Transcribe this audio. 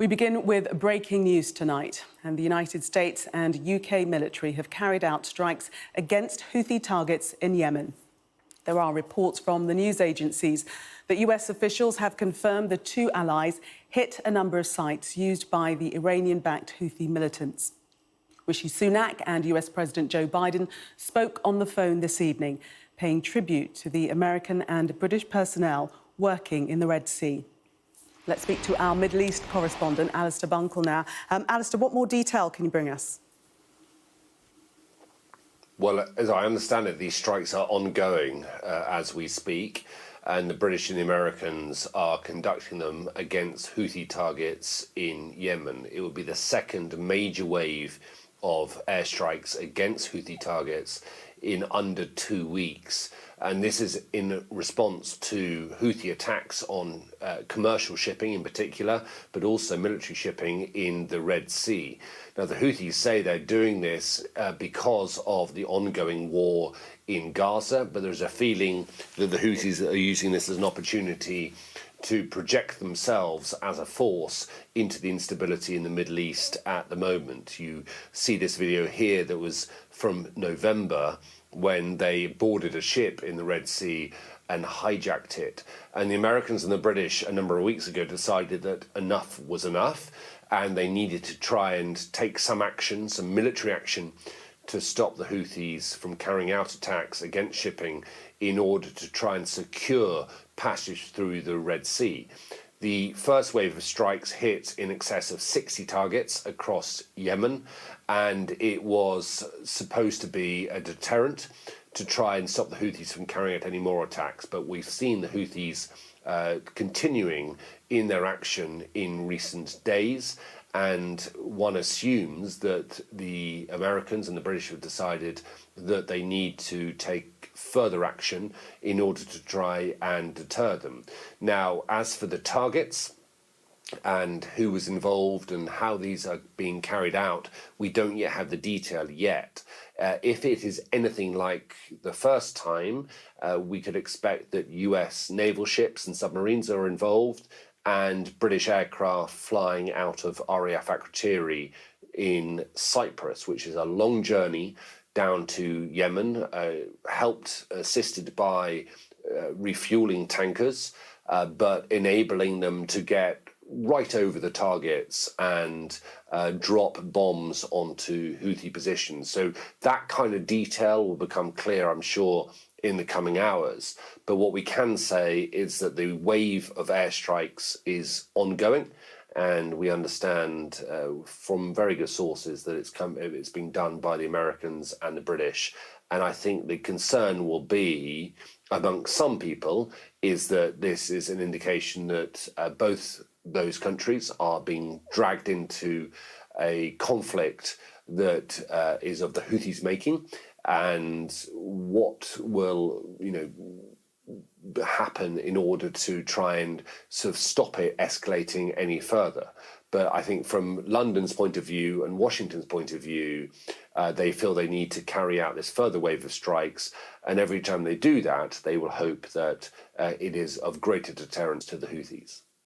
We begin with breaking news tonight. And the United States and UK military have carried out strikes against Houthi targets in Yemen. There are reports from the news agencies that US officials have confirmed the two allies hit a number of sites used by the Iranian-backed Houthi militants. Rishi Sunak and US President Joe Biden spoke on the phone this evening, paying tribute to the American and British personnel working in the Red Sea. Let's speak to our Middle East correspondent, Alistair Bunkle, now. Alistair, what more detail can you bring us? Well, as I understand it, these strikes are ongoing as we speak, and the British and the Americans are conducting them against Houthi targets in Yemen. It would be the second major wave of airstrikes against Houthi targets in under 2 weeks. And this is in response to Houthi attacks on commercial shipping in particular, but also military shipping in the Red Sea. Now, the Houthis say they're doing this because of the ongoing war in Gaza, but there's a feeling that the Houthis are using this as an opportunity to project themselves as a force into the instability in the Middle East at the moment. You see this video here that was from November when they boarded a ship in the Red Sea and hijacked it. And the Americans and the British a number of weeks ago decided that enough was enough and they needed to try and take some action, some military action, to stop the Houthis from carrying out attacks against shipping in order to try and secure passage through the Red Sea. The first wave of strikes hit in excess of 60 targets across Yemen, and it was supposed to be a deterrent to try and stop the Houthis from carrying out any more attacks. But we've seen the Houthis continuing in their action in recent days, and one assumes that the Americans and the British have decided that they need to take further action in order to try and deter them. Now, as for the targets and who was involved and how these are being carried out, we don't yet have the detail yet. If it is anything like the first time, we could expect that US naval ships and submarines are involved and British aircraft flying out of RAF Akrotiri in Cyprus, which is a long journey down to Yemen, assisted by refueling tankers, but enabling them to get right over the targets and drop bombs onto Houthi positions. So that kind of detail will become clear, I'm sure, in the coming hours. But what we can say is that the wave of airstrikes is ongoing, and we understand from very good sources that it's being done by the Americans and the British. And I think the concern will be, amongst some people, is that this is an indication that both those countries are being dragged into a conflict that is of the Houthis' making, and what will, happen in order to try and sort of stop it escalating any further. But I think from London's point of view and Washington's point of view, they feel they need to carry out this further wave of strikes. And every time they do that, they will hope that it is of greater deterrence to the Houthis.